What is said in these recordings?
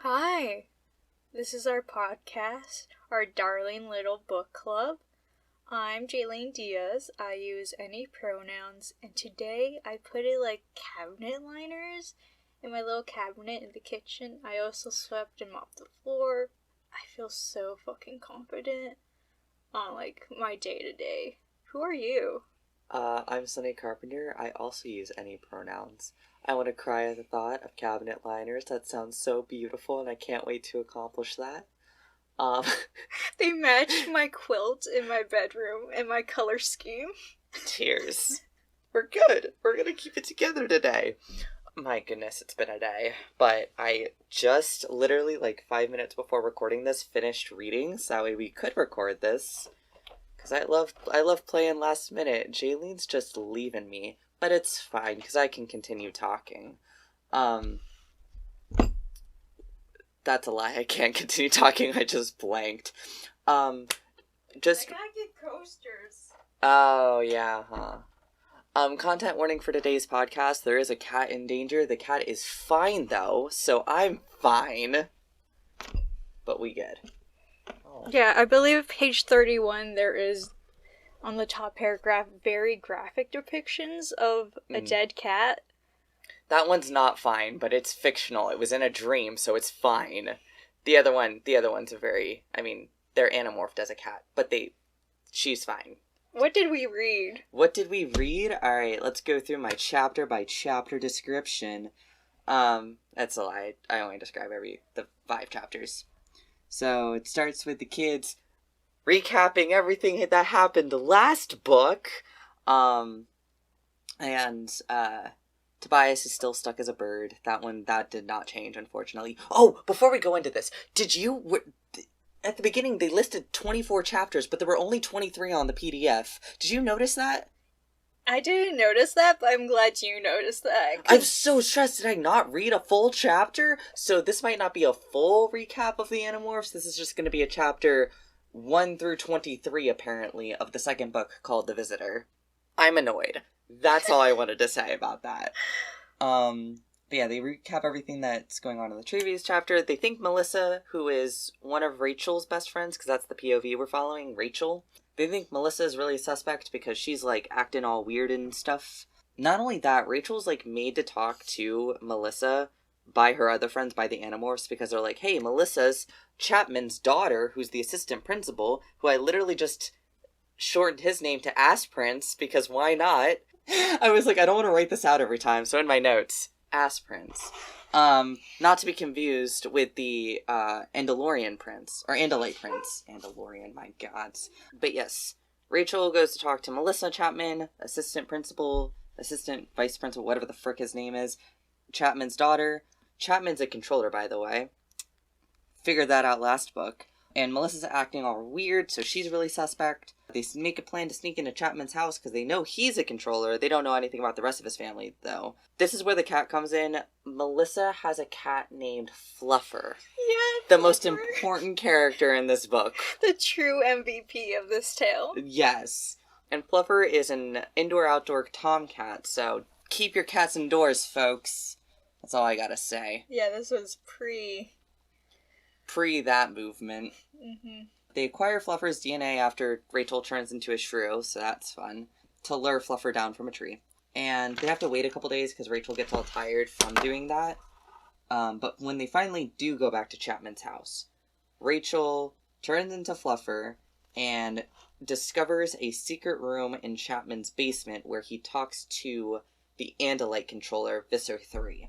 Hi, this is our podcast, our darling little book club. I'm Jailene Diaz. I use any pronouns, and today I put it like cabinet liners in my little cabinet in the kitchen. I also swept and mopped the floor. I feel so fucking confident on like my day to day. Who are you? I'm Sonny Carpenter. I also use any pronouns. I want to cry at the thought of cabinet liners. That sounds so beautiful, and I can't wait to accomplish that. Um, They match my quilt in my bedroom and my color scheme. Tears. We're good. We're gonna keep it together today. My goodness, it's been a day. But I just literally, like 5 minutes before recording this, finished reading, so that way we could record this. Because I love playing last minute. Jaylene's just leaving me. But it's fine, because I can continue talking. That's a lie. I can't continue talking. I just blanked. I gotta get coasters. Oh, yeah, huh. Content warning for today's podcast. There is a cat in danger. The cat is fine, though, so I'm fine. But we good. Oh. Yeah, I believe page 31 there is, on the top paragraph, very graphic depictions of a dead cat. That one's not fine, but it's fictional. It was in a dream, so it's fine. The other ones are very, they're anamorphed as a cat, but she's fine. What did we read? Alright, let's go through my chapter by chapter description. That's a lie. I only describe the 5 chapters. So it starts with the kids recapping everything that happened last book. Tobias is still stuck as a bird. That did not change, unfortunately. Oh, before we go into this, at the beginning they listed 24 chapters, but there were only 23 on the PDF. Did you notice that? I didn't notice that, but I'm glad you noticed that. I'm so stressed. Did I not read a full chapter? So this might not be a full recap of the Animorphs. This is just going to be a chapter 1 through 23, apparently, of the second book called The Visitor. I'm annoyed. That's all I wanted to say about that. But yeah, they recap everything that's going on in the previous chapter. They think Melissa, who is one of Rachel's best friends, because that's the POV we're following, Rachel, they think Melissa is really suspect because she's, like, acting all weird and stuff. Not only that, Rachel's, like, made to talk to Melissa by her other friends, by the Animorphs, because they're like, hey, Melissa's Chapman's daughter, who's the assistant principal, who I literally just shortened his name to Ass Prince, because why not? I was like, I don't want to write this out every time, so in my notes, Ass Prince. Not to be confused with the Andalorian Prince, or Andalite Prince. Andalorian, my gods. But yes, Rachel goes to talk to Melissa Chapman, assistant vice principal, whatever the frick his name is, Chapman's daughter. Chapman's a controller, by the way. Figured that out last book. And Melissa's acting all weird, so she's really suspect. They make a plan to sneak into Chapman's house because they know he's a controller. They don't know anything about the rest of his family, though. This is where the cat comes in. Melissa has a cat named Fluffer. Yeah, the most important character in this book. The true MVP of this tale. Yes. And Fluffer is an indoor-outdoor tomcat, so keep your cats indoors, folks. That's all I gotta say. Yeah, this was pre that movement. Mm-hmm. They acquire Fluffer's DNA after Rachel turns into a shrew, so that's fun, to lure Fluffer down from a tree. And they have to wait a couple days because Rachel gets all tired from doing that. But when they finally do go back to Chapman's house, Rachel turns into Fluffer and discovers a secret room in Chapman's basement where he talks to the Andalite controller, Visser 3.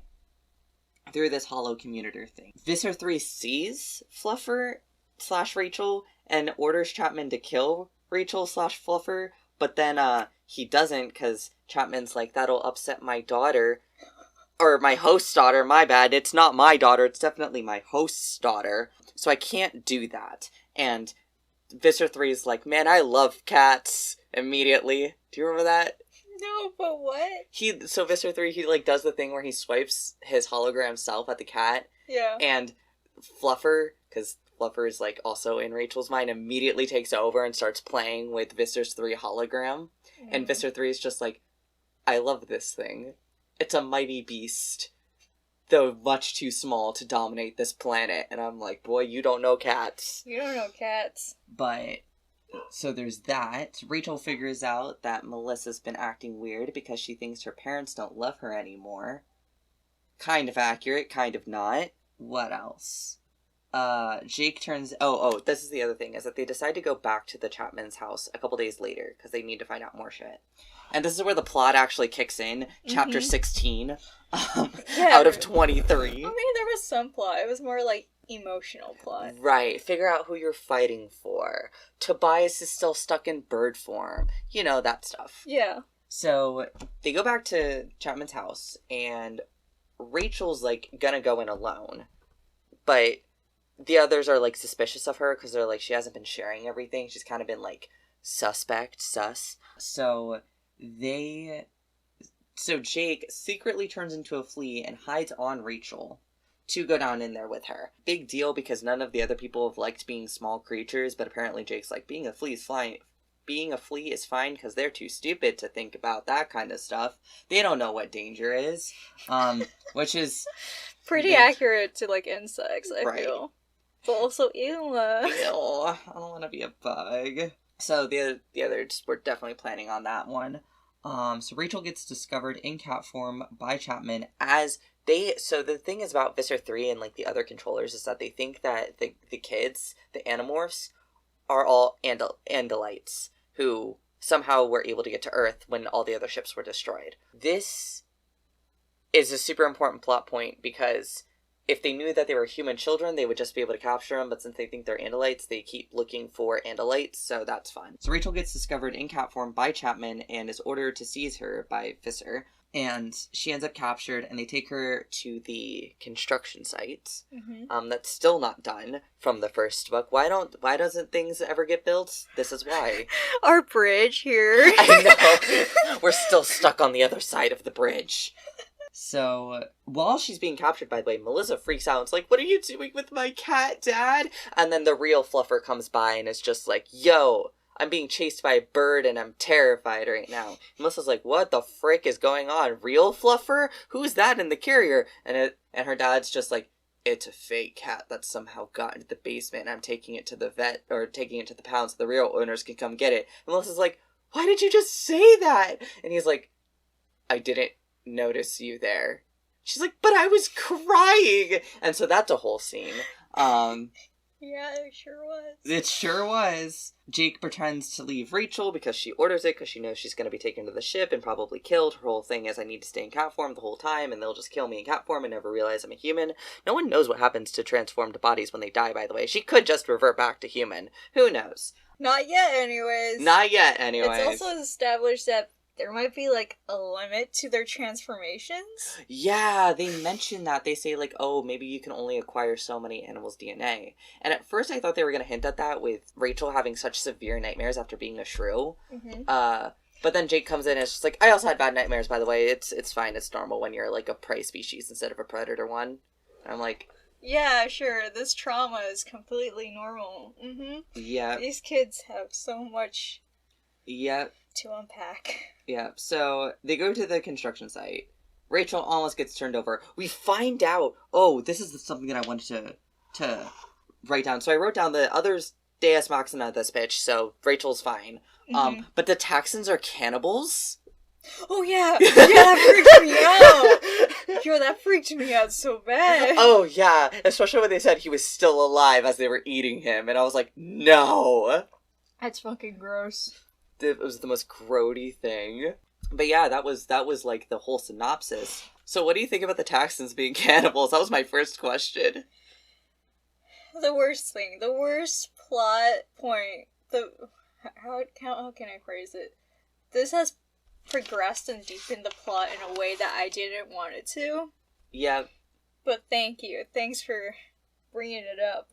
Through this hollow communicator thing. Visser 3 sees Fluffer/Rachel and orders Chapman to kill Rachel/Fluffer, but then he doesn't because Chapman's like, that'll upset my daughter. Or my host's daughter, my bad. It's not my daughter, it's definitely my host's daughter. So I can't do that. And Visser 3 is like, man, I love cats, immediately. Do you remember that? No, but what? So Visser 3, he, like, does the thing where he swipes his hologram self at the cat. Yeah. And Fluffer, because Fluffer is, like, also in Rachel's mind, immediately takes over and starts playing with Visser 3 hologram. Mm. And Visser 3 is just like, I love this thing. It's a mighty beast. though much too small to dominate this planet. And I'm like, boy, you don't know cats. You don't know cats. But, so there's that. Rachel figures out that Melissa's been acting weird because she thinks her parents don't love her anymore. Kind of accurate, kind of not. What else? Jake turns... this is the other thing, is that they decide to go back to the Chapman's house a couple days later, because they need to find out more shit. And this is where the plot actually kicks in. Chapter 16, out of 23. I mean, there was some plot. It was more, like, emotional plot. Right. Figure out who you're fighting for. Tobias is still stuck in bird form. You know, that stuff. Yeah. So, they go back to Chapman's house, and Rachel's, like, gonna go in alone. But the others are, like, suspicious of her, because they're like, she hasn't been sharing everything. She's kind of been, like, sus. So Jake secretly turns into a flea and hides on Rachel to go down in there with her. Big deal, because none of the other people have liked being small creatures, but apparently Jake's like, being a flea is fine. Being a flea is fine because they're too stupid to think about that kind of stuff. They don't know what danger is. Which is... pretty accurate to, like, insects, I right. feel. But also, ew. Ew, I don't want to be a bug. So the others were definitely planning on that one. So Rachel gets discovered in cat form by Chapman as they... So the thing is about Visser 3 and, like, the other controllers is that they think that the kids, the Animorphs, are all Andalites who somehow were able to get to Earth when all the other ships were destroyed. This is a super important plot point because if they knew that they were human children, they would just be able to capture them, but since they think they're Andalites, they keep looking for Andalites, so that's fun. So Rachel gets discovered in cat form by Chapman and is ordered to seize her by Visser, and she ends up captured, and they take her to the construction site. That's still not done from the first book. Why doesn't things ever get built? This is why. Our bridge here. I know. We're still stuck on the other side of the bridge. So, while she's being captured, by the way, Melissa freaks out. It's like, what are you doing with my cat, Dad? And then the real Fluffer comes by and is just like, yo, I'm being chased by a bird and I'm terrified right now. Melissa's like, what the frick is going on? Real Fluffer? Who's that in the carrier? And her dad's just like, it's a fake cat that somehow got into the basement and I'm taking it to the vet, or taking it to the pound so the real owners can come get it. And Melissa's like, why did you just say that? And he's like, I didn't notice you there. She's like, but I was crying. And so that's a whole scene. Yeah, it sure was. It sure was. Jake pretends to leave Rachel because she orders it because she knows she's going to be taken to the ship and probably killed. Her whole thing is, I need to stay in cat form the whole time and they'll just kill me in cat form and never realize I'm a human. No one knows what happens to transformed bodies when they die, by the way. She could just revert back to human. Who knows? Not yet, anyways. Not yet, anyways. It's also established that there might be, like, a limit to their transformations. Yeah, they mention that. They say, like, oh, maybe you can only acquire so many animals' DNA. And at first I thought they were going to hint at that with Rachel having such severe nightmares after being a shrew. But then Jake comes in and is just like, I also had bad nightmares, by the way. It's fine. It's normal when you're, like, a prey species instead of a predator one. And I'm like... yeah, sure. This trauma is completely normal. Yeah. These kids have so much... yeah. to unpack. Yeah, so they go to the construction site. Rachel almost gets turned over. We find out, this is something that I wanted to write down. So I wrote down the others Deus Machina this bitch, so Rachel's fine. But the Taxons are cannibals? Oh yeah! Yeah, that freaked me out! Yo, that freaked me out so bad. Oh yeah, especially when they said he was still alive as they were eating him, and I was like, no! That's fucking gross. It was the most grody thing. But yeah, that was like the whole synopsis. So what do you think about the Taxons being cannibals? That was my first question. The worst thing. The worst plot point. How can I phrase it? This has progressed and deepened the plot in a way that I didn't want it to. Yeah. But thank you. Thanks for bringing it up.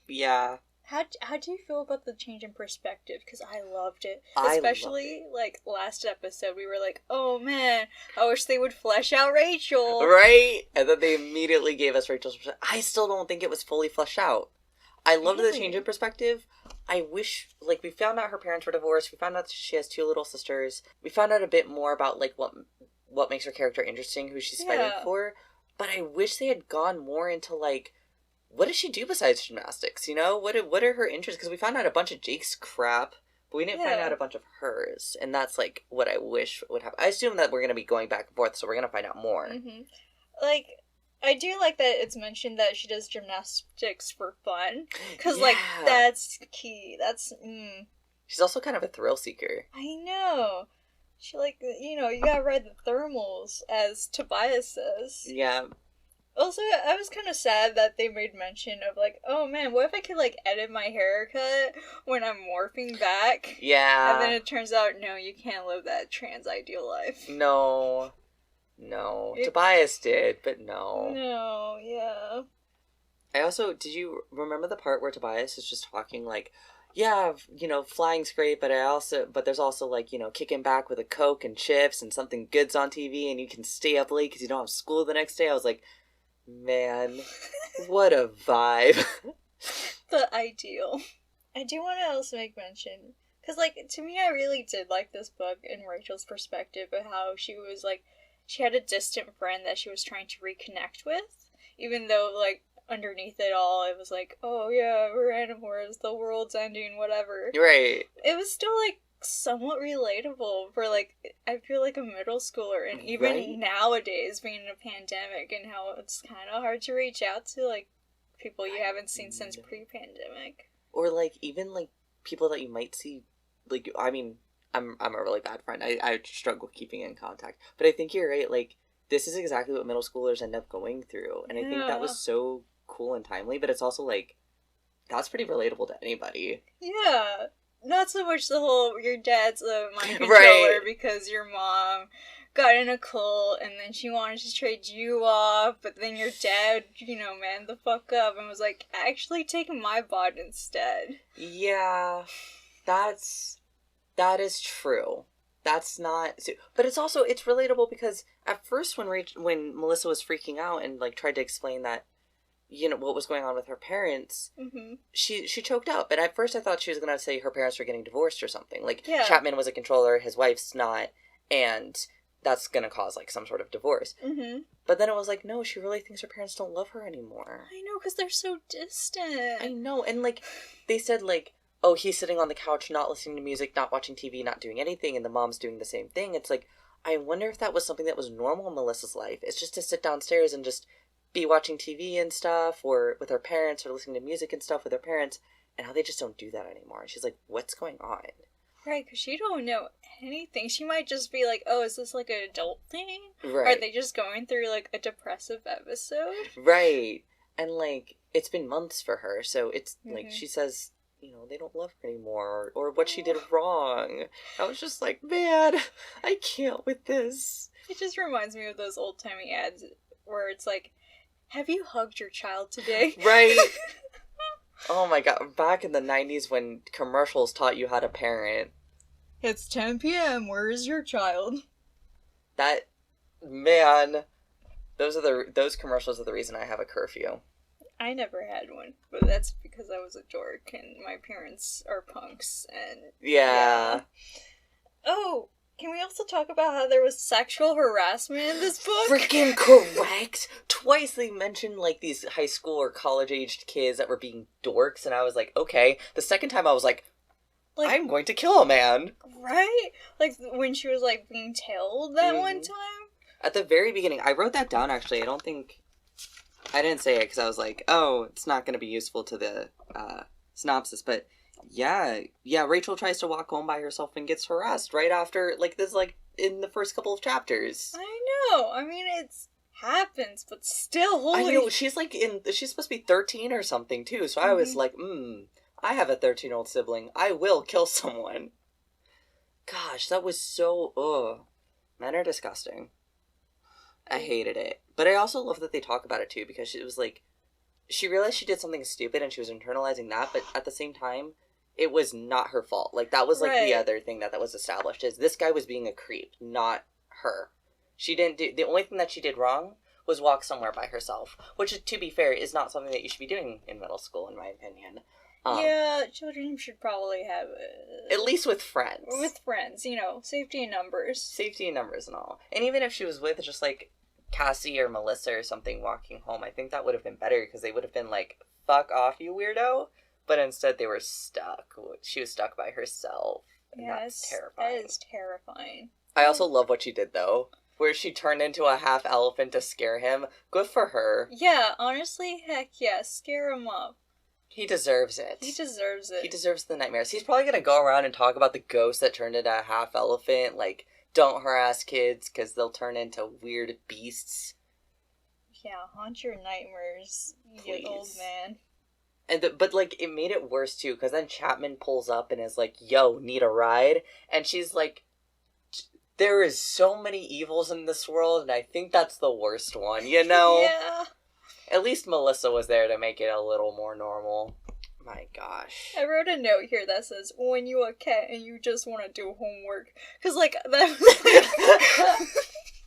Yeah. How do you feel about the change in perspective? Because I loved it. Especially, like, last episode, we were like, oh man, I wish they would flesh out Rachel. Right? And then they immediately gave us Rachel's perspective. I still don't think it was fully fleshed out. I loved the change in perspective. I wish, like, we found out her parents were divorced. We found out she has 2 little sisters. We found out a bit more about, like, what makes her character interesting, who she's fighting for. But I wish they had gone more into, like, what does she do besides gymnastics, you know? What are her interests? Because we found out a bunch of Jake's crap, but we didn't find out a bunch of hers. And that's, like, what I wish would happen. I assume that we're going to be going back and forth, so we're going to find out more. Mm-hmm. Like, I do like that it's mentioned that she does gymnastics for fun. Because, like, that's key. That's, She's also kind of a thrill seeker. I know. She, like, you know, you gotta ride the thermals, as Tobias says. Yeah. Also, I was kind of sad that they made mention of, like, oh man, what if I could, like, edit my haircut when I'm morphing back? Yeah. And then it turns out, no, you can't live that trans ideal life. No. Tobias did, but no. No, yeah. I also, did you remember the part where Tobias is just talking, like, yeah, you know, flying's great, but there's also, like, you know, kicking back with a Coke and chips and something good's on TV and you can stay up late because you don't have school the next day. I was like, man, what a vibe. The ideal. I do want to also make mention, because, like, to me, I really did like this book in Rachel's perspective of how she was, like, she had a distant friend that she was trying to reconnect with, even though, like, underneath it all, it was like, oh yeah, we're Animorphs, the world's ending, whatever. Right. It was still, like, somewhat relatable for, like, I feel like a middle schooler, and even nowadays, being in a pandemic, and how it's kind of hard to reach out to, like, people you haven't seen since pre-pandemic. Or, like, even, like, people that you might see, like, I mean, I'm a really bad friend. I struggle keeping in contact. But I think you're right, like, this is exactly what middle schoolers end up going through, and I think that was so cool and timely, but it's also, like, that's pretty relatable to anybody. Yeah. Not so much the whole, your dad's a mind controller because your mom got in a cult and then she wanted to trade you off, but then your dad, you know, man the fuck up and was like, actually take my bot instead. Yeah, that is true. That's not, but it's also, it's relatable because at first when Melissa was freaking out and, like, tried to explain that, you know, what was going on with her parents, she choked up. And at first I thought she was going to say her parents were getting divorced or something. Like, Chapman was a controller, his wife's not, and that's going to cause, like, some sort of divorce. But then it was like, no, she really thinks her parents don't love her anymore. I know, because they're so distant. I know, and, like, they said, like, oh, he's sitting on the couch, not listening to music, not watching TV, not doing anything, and the mom's doing the same thing. It's like, I wonder if that was something that was normal in Melissa's life. It's just to sit downstairs and just be watching TV and stuff, or with her parents, or listening to music and stuff with her parents, and how they just don't do that anymore. And she's like, what's going on? Right, because she don't know anything. She might just be like, oh, is this like an adult thing? Right. Are they just going through, like, a depressive episode? Right. And, like, it's been months for her, so it's, like, she says, you know, they don't love her anymore, or what she did wrong. I was just like, man, I can't with this. It just reminds me of those old-timey ads where it's like, have you hugged your child today? Right. Oh my god, back in the 90s when commercials taught you how to parent. It's 10 p.m., where is your child? That, man, those commercials are the reason I have a curfew. I never had one, but that's because I was a dork and my parents are punks and... Yeah. Oh, can we also talk about how there was sexual harassment in this book? Freaking correct! Twice they mentioned, like, these high school or college-aged kids that were being dorks, and I was like, okay. The second time I was like, I'm going to kill a man. Right? Like, when she was, like, being tailed that one time? At the very beginning, I wrote that down, actually. I didn't say it because I was like, oh, it's not going to be useful to the synopsis, but yeah, Rachel tries to walk home by herself and gets harassed right after, like, this, like, in the first couple of chapters. I know. I mean, it's happens, but still, holy... I know, she's supposed to be 13 or something, too, so I was like, I have a 13-year-old sibling. I will kill someone. Gosh, that was so, ugh. Men are disgusting. I hated it. But I also love that they talk about it, too, because it was like, she realized she did something stupid and she was internalizing that, but at the same time, it was not her fault. Like, that was, like, the other thing that was established, is this guy was being a creep, not her. She didn't do, the only thing that she did wrong was walk somewhere by herself, which, to be fair, is not something that you should be doing in middle school, in my opinion. Yeah, children should probably have... at least with friends. With friends, you know, safety in numbers. Safety in numbers and all. And even if she was with just, like, Cassie or Melissa or something walking home, I think that would have been better because they would have been like, fuck off, you weirdo. But instead they were stuck. She was stuck by herself. And that's terrifying. That is terrifying. I also love what she did, though. Where she turned into a half elephant to scare him. Good for her. Yeah, honestly, heck yeah, scare him up. He deserves it. He deserves it. He deserves the nightmares. He's probably gonna go around and talk about the ghost that turned into a half elephant. Like, don't harass kids because they'll turn into weird beasts. Yeah, haunt your nightmares, you old man. But like, it made it worse too, because then Chapman pulls up and is like, yo, need a ride? And she's like, there is so many evils in this world, and I think that's the worst one, you know? Yeah. At least Melissa was there to make it a little more normal. My gosh. I wrote a note here that says, when you a cat and you just want to do homework. Because, like, that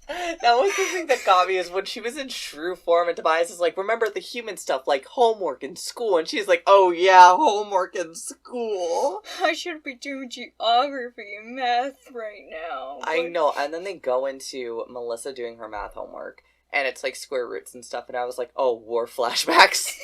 That was the thing that got me, is when she was in shrew form and Tobias is like, remember the human stuff, like homework in school, and she's like, oh yeah, homework in school. I should be doing geography and math right now. I know, and then they go into Melissa doing her math homework, and it's like square roots and stuff, and I was like, oh, war flashbacks.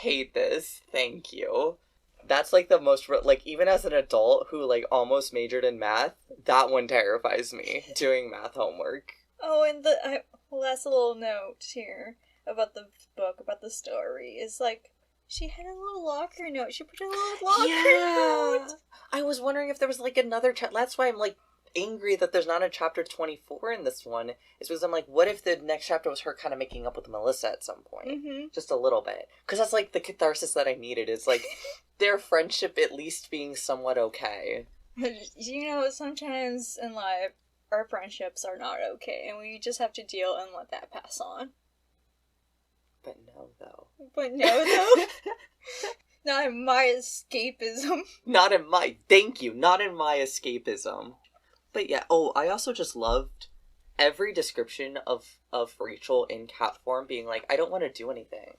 Hate this, thank you. That's, like, the most, like, even as an adult who, like, almost majored in math, that one terrifies me, doing math homework. Oh, and the last little note here about the book, about the story, is, like, she had a little locker note. She put a little locker note. I was wondering if there was, like, another that's why I'm, like, angry that there's not a chapter 24 in this one, is because I'm like, what if the next chapter was her kind of making up with Melissa at some point? Mm-hmm. Just a little bit. Because that's, like, the catharsis that I needed, is, like, their friendship at least being somewhat okay. You know, sometimes in life, our friendships are not okay, and we just have to deal and let that pass on. But no, though. Not in my escapism. Not in my escapism. But yeah, I also just loved every description of Rachel in cat form being like, I don't want to do anything.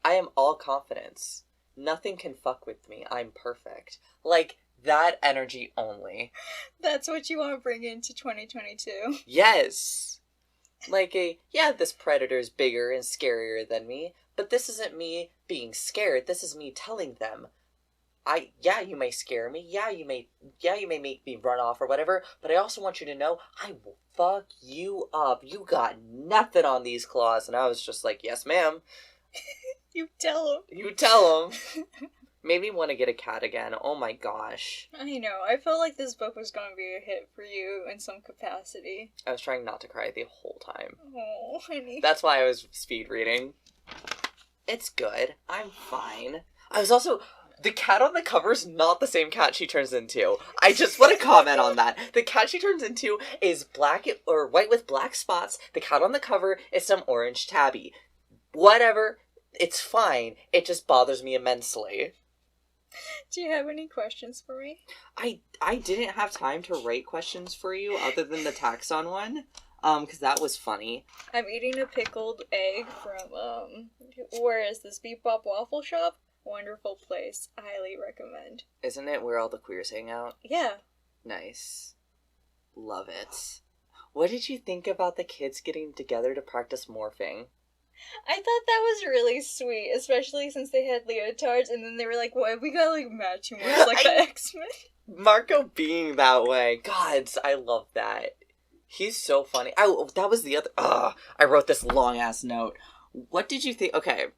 I am all confidence. Nothing can fuck with me. I'm perfect. Like, that energy only. That's what you want to bring into 2022. Yes. Like this predator's bigger and scarier than me, but this isn't me being scared. This is me telling them, you may scare me. You may make me run off or whatever, but I also want you to know I will fuck you up. You got nothing on these claws. And I was just like, yes, ma'am. You tell him. Made me want to get a cat again. Oh my gosh. I know. I felt like this book was going to be a hit for you in some capacity. I was trying not to cry the whole time. Oh, honey. That's why I was speed reading. It's good. I'm fine. I was also... The cat on the cover is not the same cat she turns into. I just want to comment on that. The cat she turns into is black or white with black spots. The cat on the cover is some orange tabby. Whatever. It's fine. It just bothers me immensely. Do you have any questions for me? I didn't have time to write questions for you other than the taxon one. Because that was funny. I'm eating a pickled egg from, where is this? Bebop Waffle Shop? Wonderful place. Highly recommend. Isn't it where all the queers hang out? Yeah. Nice. Love it. What did you think about the kids getting together to practice morphing? I thought that was really sweet, especially since they had leotards, and then they were like, what, we got, like, matching ones, like the X-Men. Marco being that way. God, I love that. He's so funny. That was the other... I wrote this long-ass note. What did you think... Okay.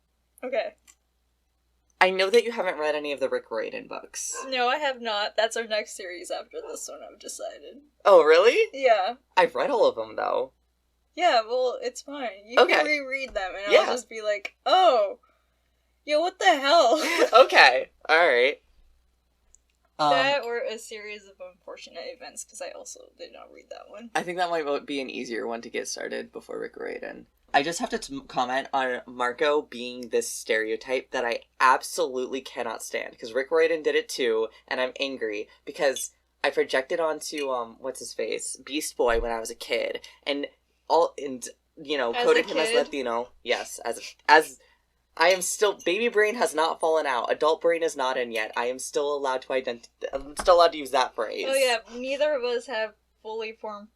I know that you haven't read any of the Rick Riordan books. No, I have not. That's our next series after this one, I've decided. Oh, really? Yeah. I've read all of them, though. Yeah, well, it's fine. You can reread them, and I'll just be like, oh, yo, what the hell? Okay, alright. That or a series of unfortunate events, because I also did not read that one. I think that might be an easier one to get started before Rick Riordan. I just have to comment on Marco being this stereotype that I absolutely cannot stand, because Rick Riordan did it too, and I'm angry, because I projected onto, what's-his-face, Beast Boy when I was a kid, and coded him as Latino. Yes, as I am still, baby brain has not fallen out. Adult brain is not in yet. I am still allowed to use that phrase. Oh yeah, neither of us have fully formed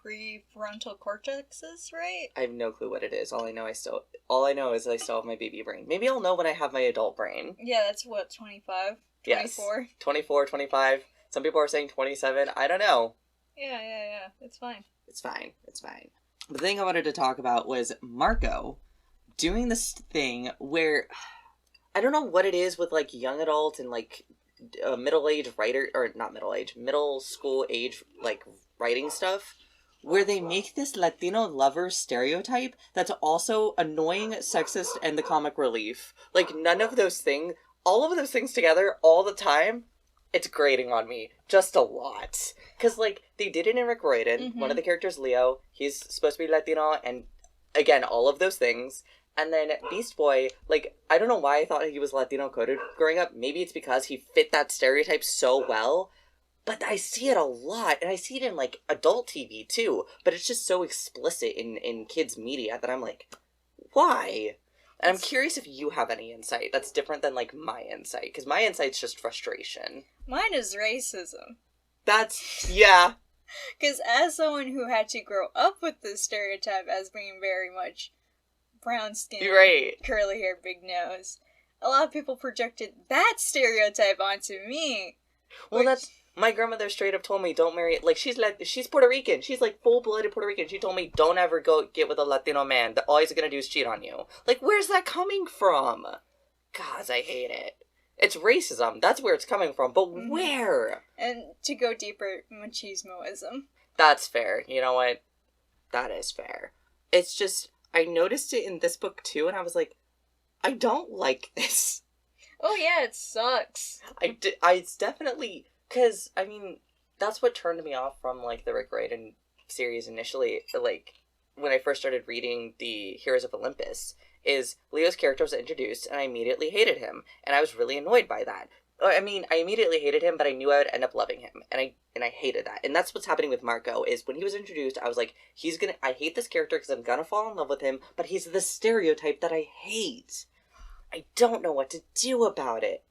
prefrontal cortexes, right? I have no clue what it is. All I know is I still have my baby brain. Maybe I'll know when I have my adult brain. Yeah, that's what, 25? 24? Yes. 24, 25. Some people are saying 27. I don't know. Yeah. It's fine. It's fine. The thing I wanted to talk about was Marco doing this thing where I don't know what it is with like young adult and like middle-aged writer, or not middle-aged, middle school age like writing stuff, where they make this Latino lover stereotype that's also annoying, sexist, and the comic relief. Like none of those things, all of those things together all the time, it's grating on me just a lot. Because like they did it in Rick Royden, one of the characters, Leo, he's supposed to be Latino, and again, all of those things. And then Beast Boy, like, I don't know why I thought he was Latino coded growing up. Maybe it's because he fit that stereotype so well. But I see it a lot, and I see it in, like, adult TV, too. But it's just so explicit in kids' media that I'm like, why? And I'm curious if you have any insight that's different than, like, my insight. Because my insight's just frustration. Mine is racism. Yeah. Because as someone who had to grow up with this stereotype as being very much brown skin, right, curly hair, big nose, a lot of people projected that stereotype onto me. Well, that's my grandmother straight up told me don't marry. Like she's Puerto Rican. She's like full-blooded Puerto Rican. She told me don't ever go get with a Latino man. That all he's gonna do is cheat on you. Like where's that coming from? God, I hate it. It's racism. That's where it's coming from. But where? And to go deeper, machismoism. That's fair. You know what? That is fair. It's just I noticed it in this book too, and I was like, I don't like this. Oh yeah, it sucks. It's definitely, because, I mean, that's what turned me off from, like, the Rick Riordan series initially, like, when I first started reading the Heroes of Olympus, is Leo's character was introduced, and I immediately hated him, and I was really annoyed by that. I mean, I immediately hated him, but I knew I would end up loving him, and I hated that. And that's what's happening with Marco, is when he was introduced, I was like, I hate this character because I'm gonna fall in love with him, but he's the stereotype that I hate. I don't know what to do about it.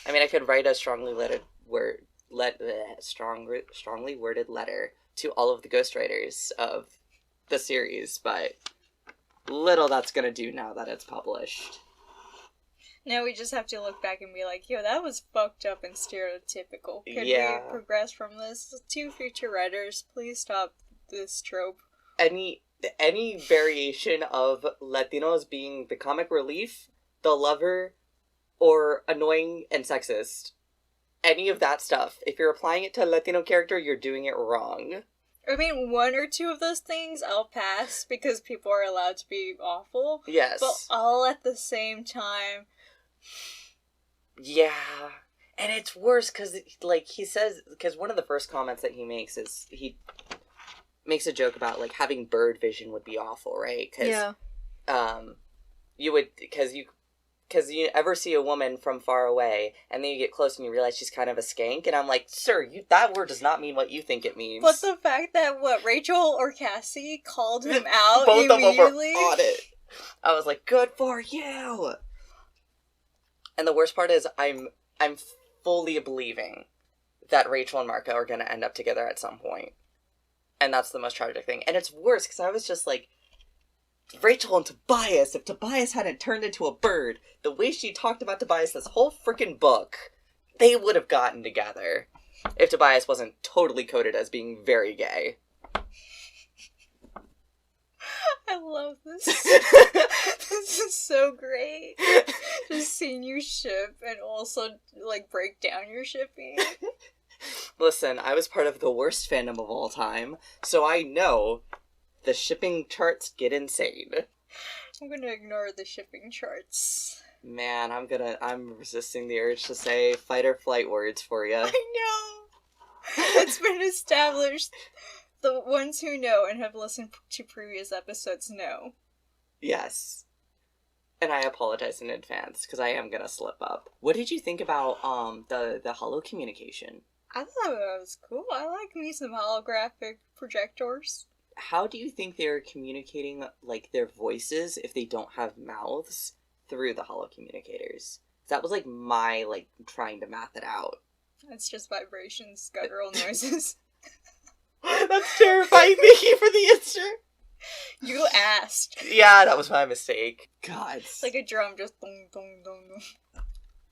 I mean, I could write a strongly worded letter to all of the ghostwriters of the series, but little that's gonna do now that it's published. Now we just have to look back and be like, yo, that was fucked up and stereotypical. Could we progress from this? To future writers, please stop this trope. Any variation of Latinos being the comic relief, the lover, or annoying and sexist, any of that stuff, if you're applying it to a Latino character, you're doing it wrong. I mean, one or two of those things I'll pass because people are allowed to be awful. Yes. But all at the same time. Yeah. And it's worse because, like, he says, because one of the first comments that he makes is, he makes a joke about, like, having bird vision would be awful, right? Cause, you would, because you ever see a woman from far away, and then you get close and you realize she's kind of a skank, and I'm like, sir, that word does not mean what you think it means. But the fact that, Rachel or Cassie called him out both immediately. of them were on it. I was like, good for you! And the worst part is, I'm fully believing that Rachel and Marco are going to end up together at some point. And that's the most tragic thing. And it's worse, because I was just like, Rachel and Tobias, if Tobias hadn't turned into a bird, the way she talked about Tobias this whole freaking book, they would have gotten together. If Tobias wasn't totally coded as being very gay. I love this. This is so great. Just seeing you ship and also, like, break down your shipping. Listen, I was part of the worst fandom of all time, so I know the shipping charts get insane. I'm gonna ignore the shipping charts. Man, I'm resisting the urge to say fight or flight words for you. I know! It's been established. The ones who know and have listened to previous episodes know. Yes. And I apologize in advance, because I am gonna slip up. What did you think about, the holo communication? I thought it was cool. I like me some holographic projectors. How do you think they're communicating, like, their voices if they don't have mouths through the holo communicators? That was, like, my, like, trying to math it out. It's just vibrations, guttural noises. That's terrifying. Thank you for the answer. You asked. Yeah, that was my mistake. God. It's like a drum just dong, dong, dong, dong.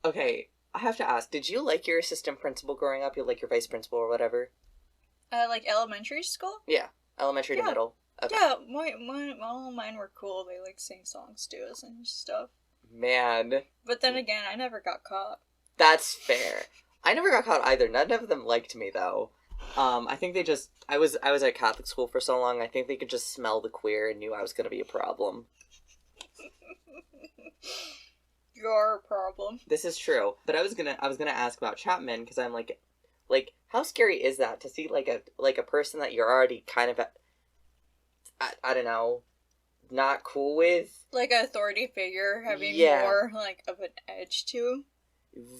Okay, I have to ask, did you like your assistant principal growing up? You like your vice principal or whatever? Like elementary school? Yeah, elementary to middle. Okay. Yeah, all mine were cool. They like sing songs to us and stuff. Man. But then again, I never got caught. That's fair. I never got caught either. None of them liked me though. I think they just I was at Catholic school for so long, I think they could just smell the queer and knew I was gonna be a problem. You're a problem. This is true. But I was gonna ask about Chapman, because I'm like how scary is that to see like a person that you're already kind of I don't know, not cool with? Like an authority figure having more like of an edge to.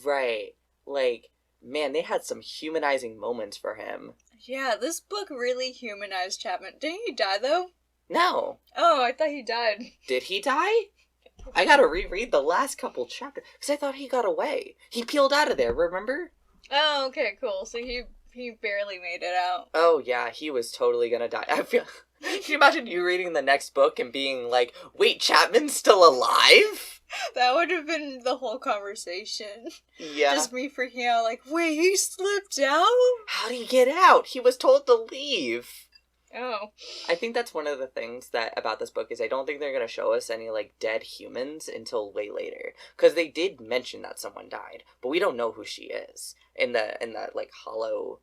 Right. Like, man, they had some humanizing moments for him. Yeah, this book really humanized Chapman. Didn't he die though? No. Oh, I thought he died. Did he die? I gotta reread the last couple chapters, because I thought he got away. He peeled out of there, remember? Oh, okay, cool. So he barely made it out. Oh, yeah, he was totally gonna die. I feel... Can you imagine you reading the next book and being like, wait, Chapman's still alive? That would have been the whole conversation. Yeah. Just me freaking out like, wait, he slipped out? How'd he get out? He was told to leave. Oh. I think that's one of the things about this book is I don't think they're gonna show us any like dead humans until way later, because they did mention that someone died, but we don't know who she is in that like hollow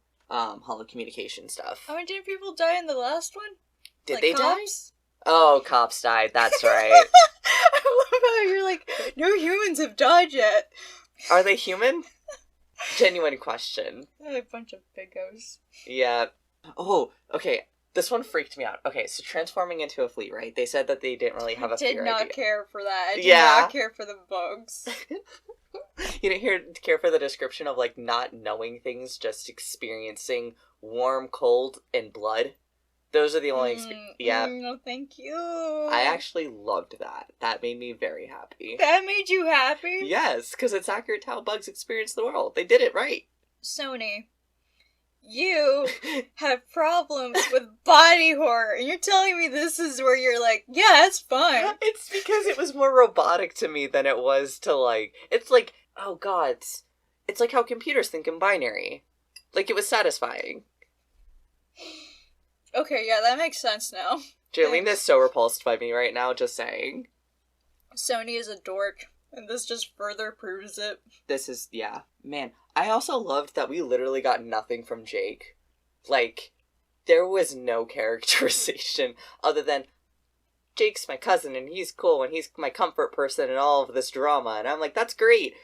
communication stuff. I mean, didn't people die in the last one? Did like they cops? die? Oh, cops died. That's right. I love how you're like, no humans have died yet. Are they human? Genuine question. They're a bunch of biggos. Yeah. Oh, okay. This one freaked me out. Okay, so transforming into a flea, right? They said that they didn't really have a fear idea. I did not care for that. I did not care for the bugs. You didn't care for the description of, like, not knowing things, just experiencing warm, cold, and blood? Those are the only... yeah. No, thank you. I actually loved that. That made me very happy. That made you happy? Yes, because it's accurate to how bugs experience the world. They did it right. Sony, you have problems with body horror, and you're telling me this is where you're like, yeah, it's fine. It's because it was more robotic to me than it was to, like... It's like, oh god, it's like how computers think in binary. Like, it was satisfying. Okay, yeah, that makes sense now. Jailene is so repulsed by me right now, just saying. Sony is a dork, and this just further proves it. This is, yeah. Man, I also loved that we literally got nothing from Jake. Like, there was no characterization other than, Jake's my cousin, and he's cool, and he's my comfort person in all of this drama, and I'm like, that's great!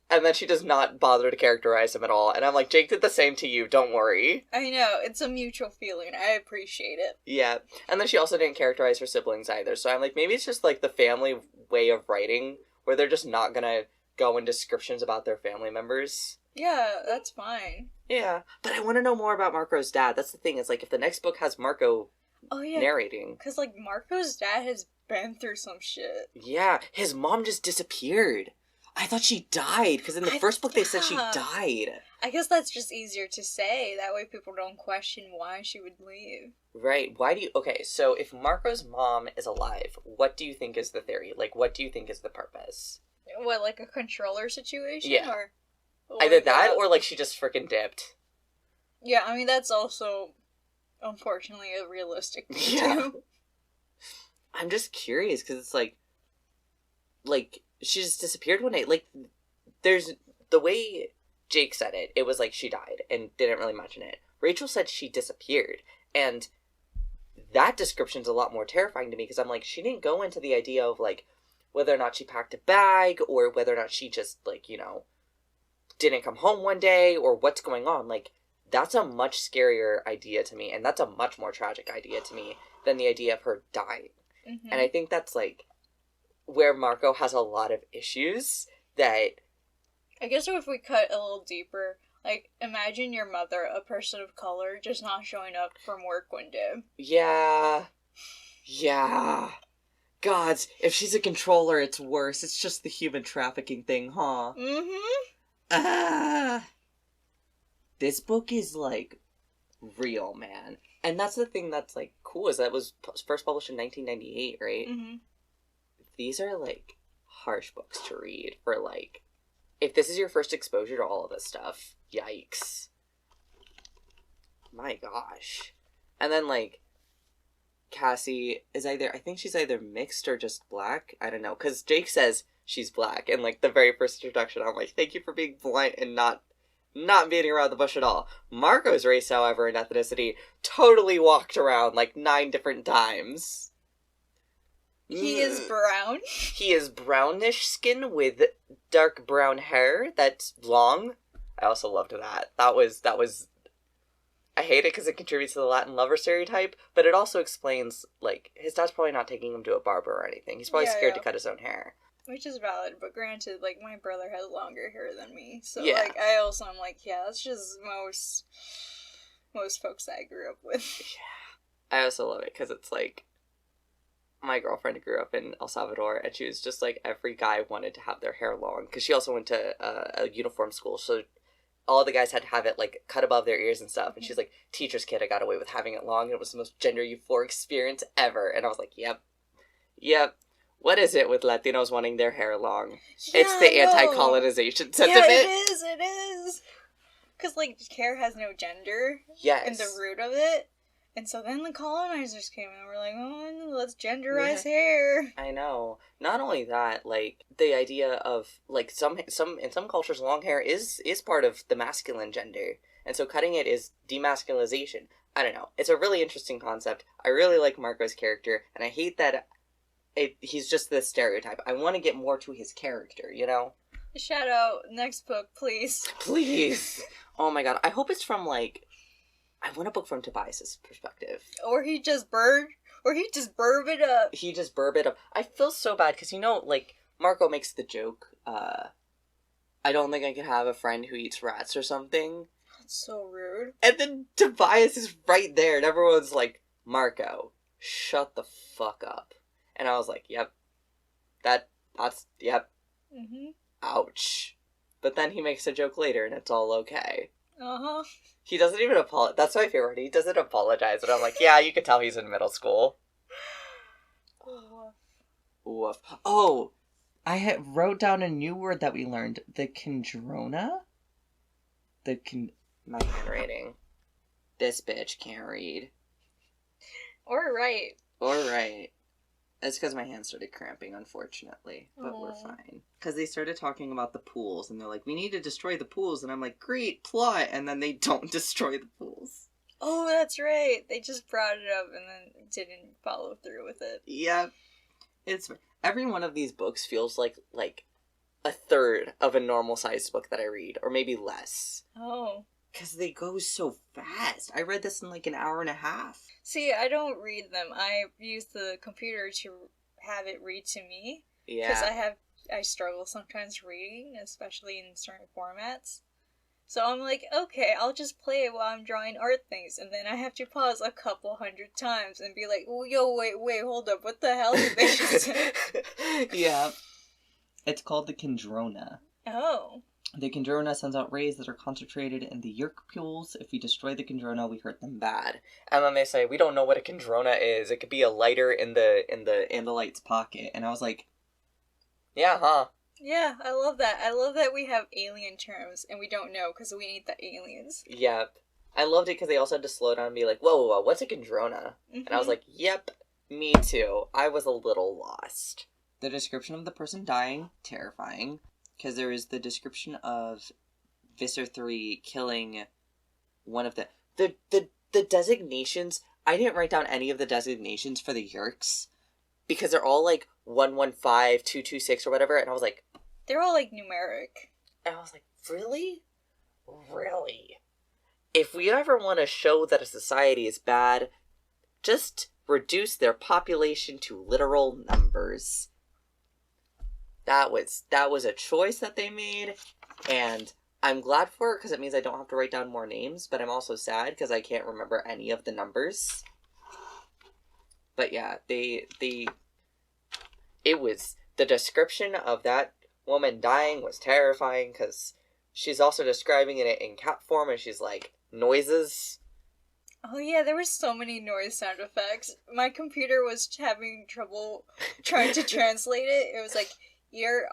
And then she does not bother to characterize him at all. And I'm like, Jake did the same to you, don't worry. I know, it's a mutual feeling. I appreciate it. Yeah. And then she also didn't characterize her siblings either. So I'm like, maybe it's just like the family way of writing, where they're just not gonna go in descriptions about their family members. Yeah, that's fine. Yeah. But I want to know more about Marco's dad. That's the thing, is like, if the next book has Marco narrating. Because, like, Marco's dad has been through some shit. Yeah. His mom just disappeared. I thought she died, because in the first book they said she died. I guess that's just easier to say. That way people don't question why she would leave. Right. Why do you... Okay, so if Marco's mom is alive, what do you think is the theory? Like, what do you think is the purpose? What, like a controller situation? Yeah. Or either that, or, like, she just freaking dipped. Yeah, I mean, that's also, unfortunately, a realistic thing, too. I'm just curious, because it's like, she just disappeared one day. Like, there's... The way Jake said it, it was like she died, and didn't really mention it. Rachel said she disappeared, and that description's a lot more terrifying to me, because I'm like, she didn't go into the idea of, like, whether or not she packed a bag, or whether or not she just, like, you know, didn't come home one day, or what's going on. Like, that's a much scarier idea to me, and that's a much more tragic idea to me than the idea of her dying. Mm-hmm. And I think that's, like, where Marco has a lot of issues that... I guess if we cut a little deeper, like, imagine your mother, a person of color, just not showing up from work one day. Yeah. Yeah. Gods, if she's a controller, it's worse. It's just the human trafficking thing, huh? Mm-hmm. This book is, like, real, man. And that's the thing that's, like, cool, is that it was first published in 1998, right? Mm-hmm. These are, like, harsh books to read for, like, if this is your first exposure to all of this stuff, yikes. My gosh. And then, like, Cassie is either, I think she's either mixed or just black. I don't know, because Jake says she's black in, like, the very first introduction. I'm like, thank you for being blunt and not beating around the bush at all. Marco's race, however, and ethnicity totally walked around, like, 9 different times. He is brown. He is brownish skin with dark brown hair that's long. I also loved that. That was... I hate it because it contributes to the Latin lover stereotype, but it also explains, like, his dad's probably not taking him to a barber or anything. He's probably scared to cut his own hair. Which is valid, but granted, like, my brother has longer hair than me, so, yeah. like, I also am like, yeah, that's just most folks I grew up with. Yeah. I also love it, because it's, like, my girlfriend grew up in El Salvador, and she was just, like, every guy wanted to have their hair long, because she also went to a uniform school, so all the guys had to have it, like, cut above their ears and stuff, and she's like, teacher's kid, I got away with having it long, and it was the most gender euphoric experience ever, and I was like, yep. What is it with Latinos wanting their hair long? Yeah, it's the anti-colonization sentiment. Yeah, it is. Because, like, hair has no gender. Yes. In the root of it. And so then the colonizers came and were like, oh, let's genderize hair. I know. Not only that, like, the idea of, like, in some cultures, long hair is part of the masculine gender. And so cutting it is demasculinization. I don't know. It's a really interesting concept. I really like Marco's character, and I hate that he's just this stereotype. I want to get more to his character, you know? Shout out, next book, please. Please. Oh my god. I hope it's from, like, I want a book from Tobias's perspective. Or he just burb it up. I feel so bad, because, you know, like, Marco makes the joke, I don't think I can have a friend who eats rats or something. That's so rude. And then Tobias is right there, and everyone's like, Marco, shut the fuck up. And I was like, yep. Yep. Mm-hmm. Ouch. But then he makes a joke later, and it's all okay. Uh-huh. He doesn't even apologize. That's my favorite. He doesn't apologize, and I'm like, yeah, you can tell he's in middle school. Woof. Oh, I wrote down a new word that we learned. The Kendrona? My handwriting. This bitch can't read. Or write. It's because my hands started cramping, unfortunately. But we're fine. Because they started talking about the pools, and they're like, we need to destroy the pools. And I'm like, great, plot. And then they don't destroy the pools. Oh, that's right. They just brought it up and then didn't follow through with it. Yeah. Every one of these books feels like a third of a normal-sized book that I read. Or maybe less. Oh. Because they go so fast. I read this in like an hour and a half. See, I don't read them. I use the computer to have it read to me. Yeah. Because I struggle sometimes reading, especially in certain formats. So I'm like, okay, I'll just play it while I'm drawing art things, and then I have to pause a couple hundred times and be like, oh, yo, wait, hold up, what the hell did they just say? Yeah. It's called the Kendrona. Oh. The Kendrona sends out rays that are concentrated in the Yerk pools. If we destroy the Kendrona, we hurt them bad. And then they say, we don't know what a Kendrona is. It could be a lighter in the light's pocket. And I was like, yeah, huh? Yeah, I love that. I love that we have alien terms and we don't know because we ain't the aliens. Yep. I loved it because they also had to slow down and be like, whoa, what's a Kendrona? Mm-hmm. And I was like, yep, me too. I was a little lost. The description of the person dying, terrifying. Because there is the description of Visser 3 killing one of the designations. I didn't write down any of the designations for the Yerks. Because they're all like 115, 226 or whatever. And I was like... They're all like numeric. And I was like, really? Really? If we ever want to show that a society is bad, just reduce their population to literal numbers. That was a choice that they made, and I'm glad for it because it means I don't have to write down more names, but I'm also sad because I can't remember any of the numbers. But yeah, it was, the description of that woman dying was terrifying because she's also describing it in cat form, and she's like, noises. Oh yeah, there were so many noise sound effects. My computer was having trouble trying to translate it. It was like ear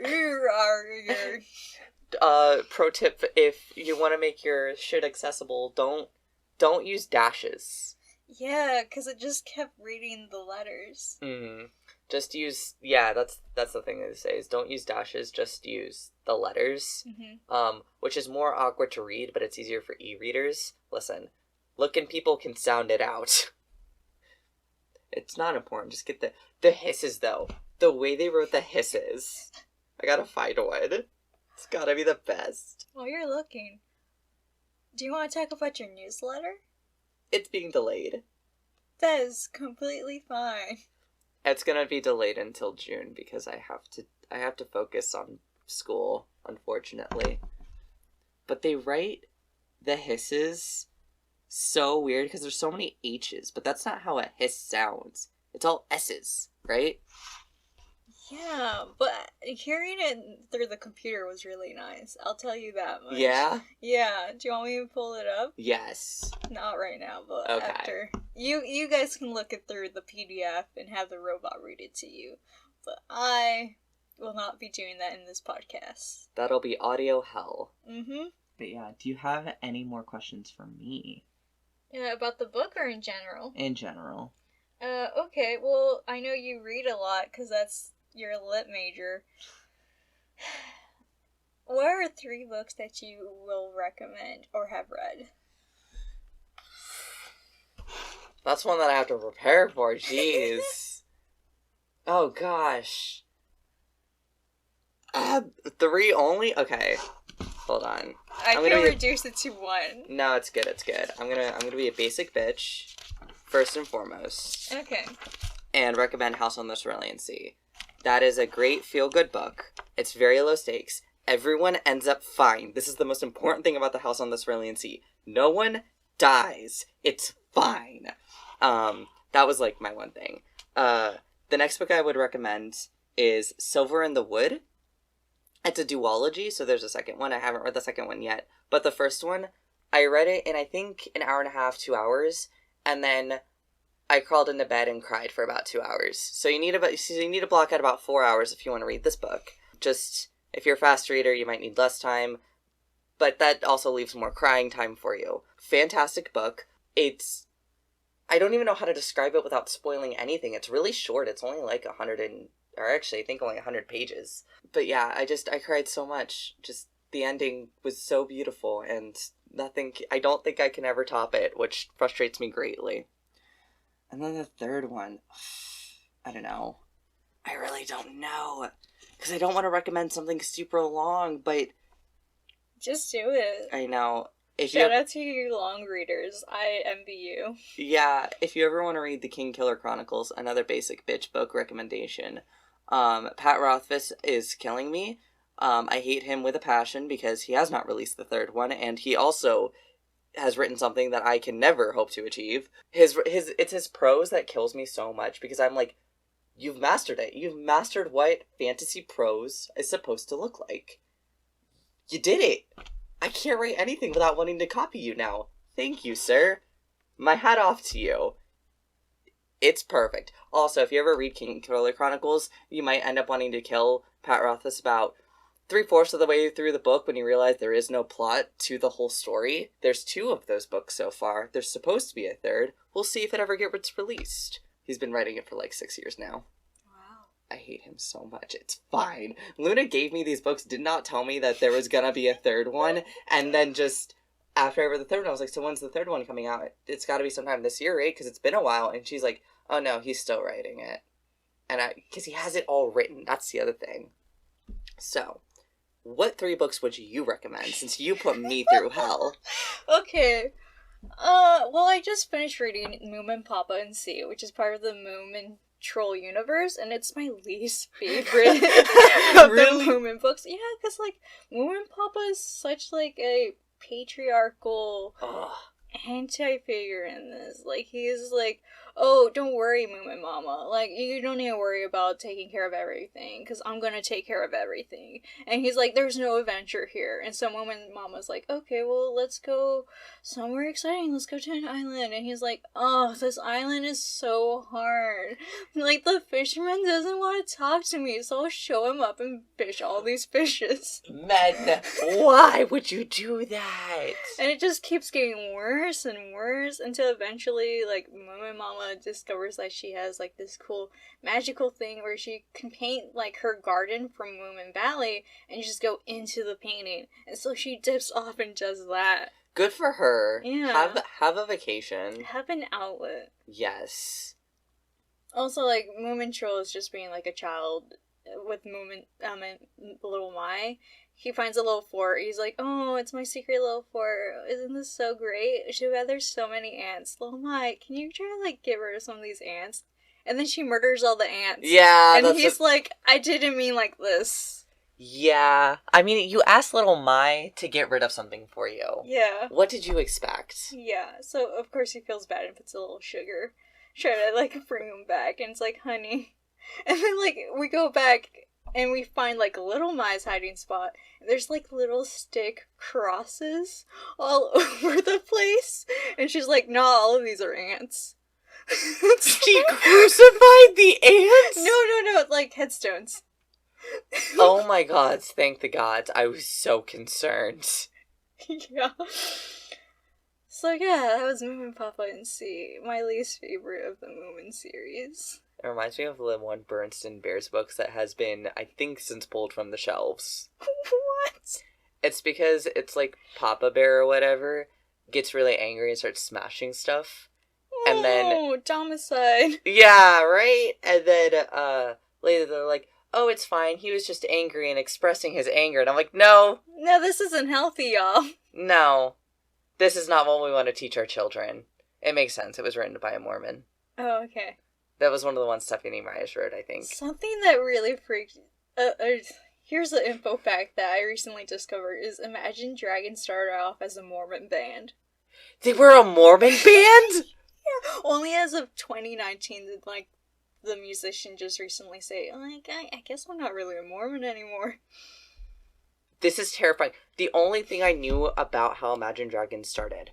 ear. Pro tip, if you want to make your shit accessible, don't use dashes. Yeah, because it just kept reading the letters. Just use, yeah, that's the thing to say, is don't use dashes, just use the letters. Which is more awkward to read, but it's easier for e-readers. Listen, looking people can sound it out. It's not important, just get the hisses, though. The way they wrote the hisses. I gotta find one. It's gotta be the best. While you're looking, do you want to talk about your newsletter? It's being delayed. That is completely fine. It's gonna be delayed until June because I have to focus on school, unfortunately. But they write the hisses so weird because there's so many H's, but that's not how a hiss sounds. It's all S's, right? Yeah, but hearing it through the computer was really nice. I'll tell you that much. Yeah? Yeah. Do you want me to pull it up? Yes. Not right now, but okay. After. You guys can look it through the PDF and have the robot read it to you. But I will not be doing that in this podcast. That'll be audio hell. Mm-hmm. But yeah, do you have any more questions for me? Yeah, about the book or in general? In general. Okay, well, I know you read a lot because that's your lit major. What are 3 books that you will recommend or have read? That's one that I have to prepare for, jeez. Oh, gosh. 3 only? Okay. Hold on. I can reduce it to 1. No, it's good, it's good. I'm gonna be a basic bitch, first and foremost. Okay. And recommend House on the Cerulean Sea. That is a great feel-good book. It's very low stakes. Everyone ends up fine. This is the most important thing about the House on the Cerulean Sea. No one dies. It's fine. That was, like, my one thing. The next book I would recommend is Silver in the Wood. It's a duology, so there's a second one. I haven't read the second one yet. But the first one, I read it in, I think, an hour and a half, 2 hours. And then I crawled into bed and cried for about 2 hours. So you need to block out about 4 hours if you want to read this book. Just, if you're a fast reader, you might need less time. But that also leaves more crying time for you. Fantastic book. I don't even know how to describe it without spoiling anything. It's really short. It's only like 100 pages. But yeah, I cried so much. Just, the ending was so beautiful, and I don't think I can ever top it, which frustrates me greatly. And then the third one, I don't know. I really don't know. Because I don't want to recommend something super long, but... Just do it. I know. Shout out to you long readers. I envy you. Yeah, if you ever want to read the King Killer Chronicles, another basic bitch book recommendation. Pat Rothfuss is killing me. I hate him with a passion because he has not released the third one, and he also has written something that I can never hope to achieve. It's his prose that kills me so much because I'm like, you've mastered it. You've mastered what fantasy prose is supposed to look like. You did it. I can't write anything without wanting to copy you now. Thank you, sir. My hat off to you. It's perfect. Also, if you ever read King Killer Chronicles, you might end up wanting to kill Pat Rothfuss about 3/4 of the way through the book when you realize there is no plot to the whole story. There's 2 of those books so far. There's supposed to be a third. We'll see if it ever gets released. He's been writing it for like 6 years now. Wow. I hate him so much. It's fine. Luna gave me these books, did not tell me that there was gonna be a third one, and then just... after I read the third one, I was like, so when's the third one coming out? It's gotta be sometime this year, right? Because it's been a while. And she's like, oh no, he's still writing it. And because he has it all written. That's the other thing. So, what 3 books would you recommend, since you put me through hell? Okay. Well, I just finished reading Moomin, Papa, and Sea, which is part of the Moomin Troll universe, and it's my least favorite of Really? the Moomin books. Yeah, because, like, Moomin Papa is such, like, a patriarchal... Ugh. anti-figure in this. Like, he's like, oh, don't worry, Moomin Mama. Like, you don't need to worry about taking care of everything, because I'm gonna take care of everything. And he's like, there's no adventure here. And so Moomin Mama's like, okay, well, let's go somewhere exciting. Let's go to an island. And he's like, oh, this island is so hard. Like, the fisherman doesn't want to talk to me, so I'll show him up and fish all these fishes. Men, why would you do that? And it just keeps getting worse and worse until eventually, like, Moomin Mama discovers that she has, like, this cool magical thing where she can paint, like, her garden from Moomin Valley and just go into the painting. And so she dips off and does that. Good for her. Yeah. Have a vacation. Have an outlet. Yes. Also, like, Moomin Troll is just being, like, a child with Moomin, Little Mai. He finds a little fort. He's like, oh, it's my secret little fort. Isn't this so great? Too bad there's so many ants. Little Mai, can you try to, like, get rid of some of these ants? And then she murders all the ants. Yeah. And he's like, I didn't mean like this. Yeah. I mean, you asked Little Mai to get rid of something for you. Yeah. What did you expect? Yeah. So, of course, he feels bad and puts a little sugar. Try to, like, bring him back. And it's like, honey. And then, like, we go back and we find, like, Little Mai's hiding spot. There's, like, little stick crosses all over the place. And she's like, no, all of these are ants. She crucified the ants? No, like, headstones. Oh my god, thank the gods. I was so concerned. Yeah. So, yeah, that was Moomin Papa and C, my least favorite of the Moomin series. It reminds me of the one Bernstein Bears books that has been, I think, since pulled from the shelves. What? It's because it's like Papa Bear or whatever gets really angry and starts smashing stuff. And then... Oh, domicide. Yeah, right? And then, later they're like, oh, it's fine, he was just angry and expressing his anger. And I'm like, no. No, this isn't healthy, y'all. No. This is not what we want to teach our children. It makes sense. It was written by a Mormon. Oh, okay. That was one of the ones Stephanie Myers wrote, I think. Something that really freaked... here's an info fact that I recently discovered is Imagine Dragons started off as a Mormon band. They were a Mormon band? Yeah, only as of 2019 did, like, the musician just recently say, like, I guess I'm not really a Mormon anymore. This is terrifying. The only thing I knew about how Imagine Dragons started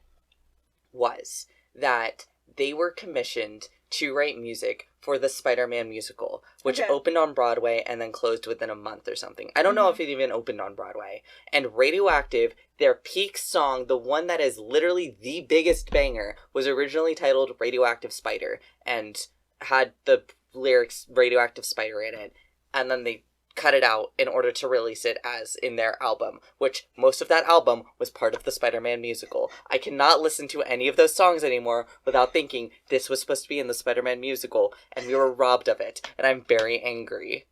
was that they were commissioned to write music for the Spider-Man musical, which opened on Broadway and then closed within a month or something. I don't know if it even opened on Broadway. And Radioactive, their peak song, the one that is literally the biggest banger, was originally titled Radioactive Spider and had the lyrics Radioactive Spider in it. And then they cut it out in order to release it as in their album, which most of that album was part of the Spider-Man musical. I cannot listen to any of those songs anymore without thinking this was supposed to be in the Spider-Man musical, and we were robbed of it, and I'm very angry.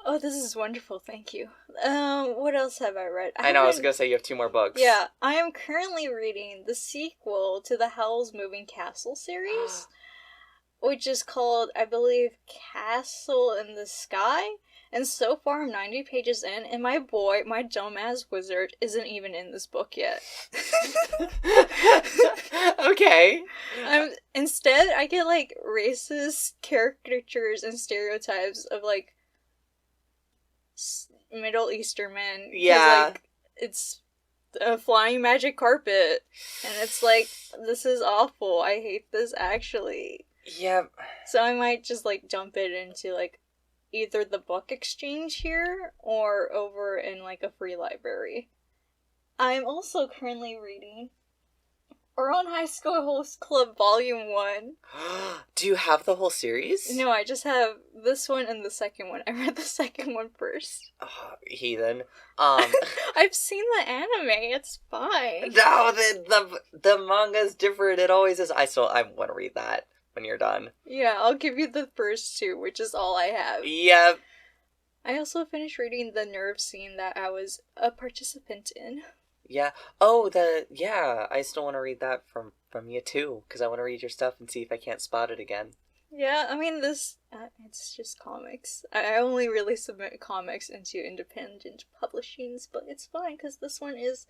Oh, this is wonderful, thank you. What else have I read? I know, I was gonna say you have 2 more books. Yeah, I am currently reading the sequel to the Howl's Moving Castle series. Which is called, I believe, Castle in the Sky. And so far, I'm 90 pages in, and my dumbass wizard, isn't even in this book yet. Okay. Instead, I get, like, racist caricatures and stereotypes of, like, Middle Eastern men. Yeah. Like, it's a flying magic carpet. And it's like, this is awful. I hate this, actually. Yep. So I might just, like, dump it into, like, either the book exchange here or over in, like, a free library. I'm also currently reading Oron High School Host Club Volume 1. Do you have the whole series? No, I just have this one and the second one. I read the second one first. Oh, heathen. I've seen the anime. It's fine. No, the manga's different. It always is. I want to read that when you're done. Yeah, I'll give you the first 2, which is all I have. Yep. I also finished reading the Nerve scene that I was a participant in. Yeah. Oh, I still want to read that from you too, because I want to read your stuff and see if I can't spot it again. Yeah, I mean, it's just comics. I only really submit comics into independent publishings, but it's fine, because this one is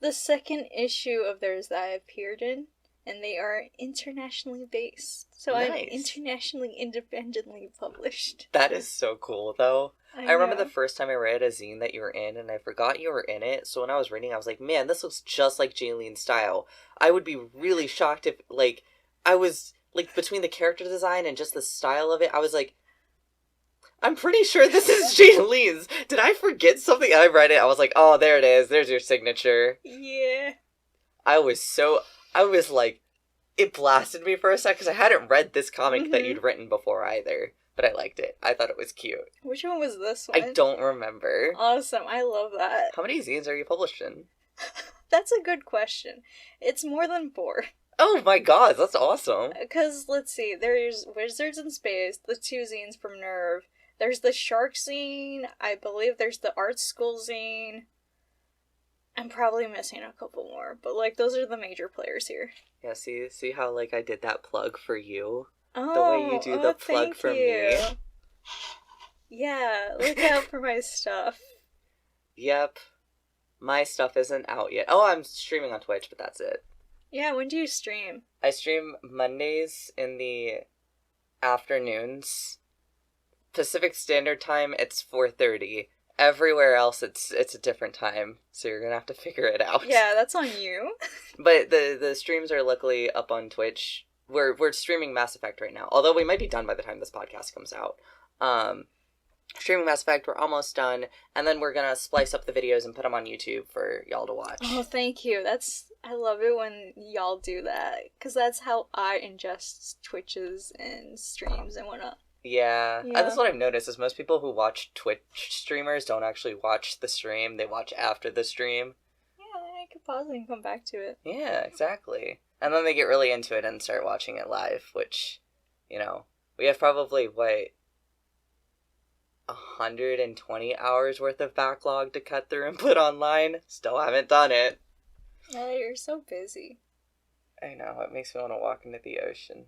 the second issue of theirs that I appeared in. and they are internationally based. So Nice. I'm internationally independently published. That is so cool, though. I remember know. the first time I read a zine that you were in, and I forgot you were in it, so when I was reading, I was like, man, this looks just like Jailene's style. I would be really shocked if, like, I was, like, between the character design and just the style of it, I was like, I'm pretty sure this is Jailene's. Did I forget something? I read it, I was like, oh, there it is, there's your signature. Yeah. I was like, it blasted me for a sec, because I hadn't read this comic that you'd written before either. But I liked it. I thought it was cute. Which one was this one? I don't remember. Awesome. I love that. How many zines are you published in? That's a good question. It's more than 4. Oh my god, that's awesome. Because, let's see, there's Wizards in Space, the 2 zines from Nerve. There's the Shark zine. I believe there's the Art School zine. I'm probably missing a couple more. But, like, those are the major players here. Yeah, see how, like, I did that plug for you? Oh, the way you do the plug for me. Yeah, look out for my stuff. Yep. My stuff isn't out yet. Oh, I'm streaming on Twitch, but that's it. Yeah, when do you stream? I stream Mondays in the afternoons. Pacific Standard Time, it's 4:30. Everywhere else, it's a different time, so you're gonna have to figure it out. Yeah, that's on you. But the streams are luckily up on Twitch. We're streaming Mass Effect right now, although we might be done by the time this podcast comes out. Streaming Mass Effect, we're almost done, and then we're gonna splice up the videos and put them on YouTube for y'all to watch. Oh, thank you. I love it when y'all do that, because that's how I ingest Twitches and streams and whatnot. Yeah, that's what I've noticed, is most people who watch Twitch streamers don't actually watch the stream, they watch after the stream. Yeah, I could pause and come back to it. Yeah, exactly. And then they get really into it and start watching it live, which, you know, we have probably, 120 hours worth of backlog to cut through and put online. Still haven't done it. Yeah, you're so busy. I know, it makes me want to walk into the ocean.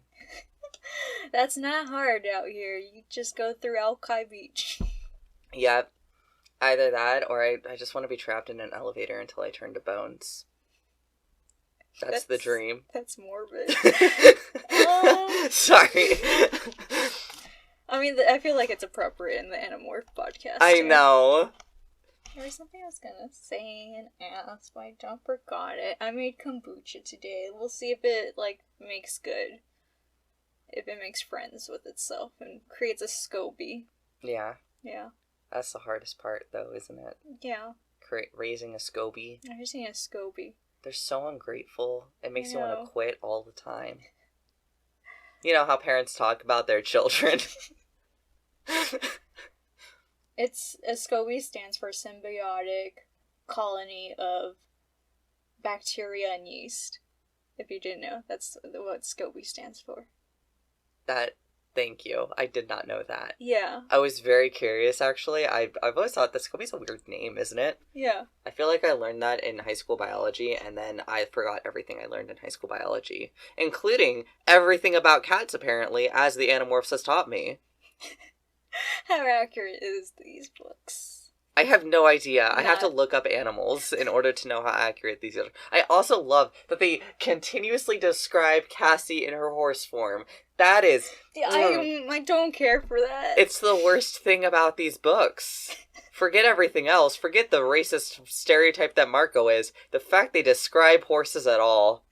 That's not hard out here. You just go through Alki Beach. Yeah, either that, or I just want to be trapped in an elevator until I turn to bones. That's the dream. That's morbid. Sorry. I mean, I feel like it's appropriate in the Animorph podcast. I know. There was something I was gonna say and ask, but I don't forgot it. I made kombucha today. We'll see if it, makes good. If it makes friends with itself and creates a SCOBY. Yeah. Yeah. That's the hardest part, though, isn't it? Yeah. Raising a SCOBY. I just need a SCOBY. They're so ungrateful. It makes you want to quit all the time. You know how parents talk about their children. A SCOBY stands for symbiotic colony of bacteria and yeast. If you didn't know, that's what SCOBY stands for. Thank you. I did not know that. Yeah. I was very curious, actually. I've always thought that SCOBY's a weird name, isn't it? Yeah. I feel like I learned that in high school biology, and then I forgot everything I learned in high school biology, including everything about cats, apparently, as the Animorphs has taught me. How accurate is these books? I have no idea. I have to look up animals in order to know how accurate these are. I also love that they continuously describe Cassie in her horse form. That is... I don't care for that. It's the worst thing about these books. Forget everything else. Forget the racist stereotype that Marco is. The fact they describe horses at all.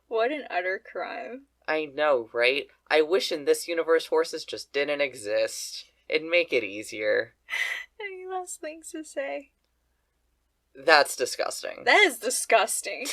What an utter crime. I know, right? I wish in this universe horses just didn't exist. It'd make it easier. Any last things to say? That's disgusting. That is disgusting.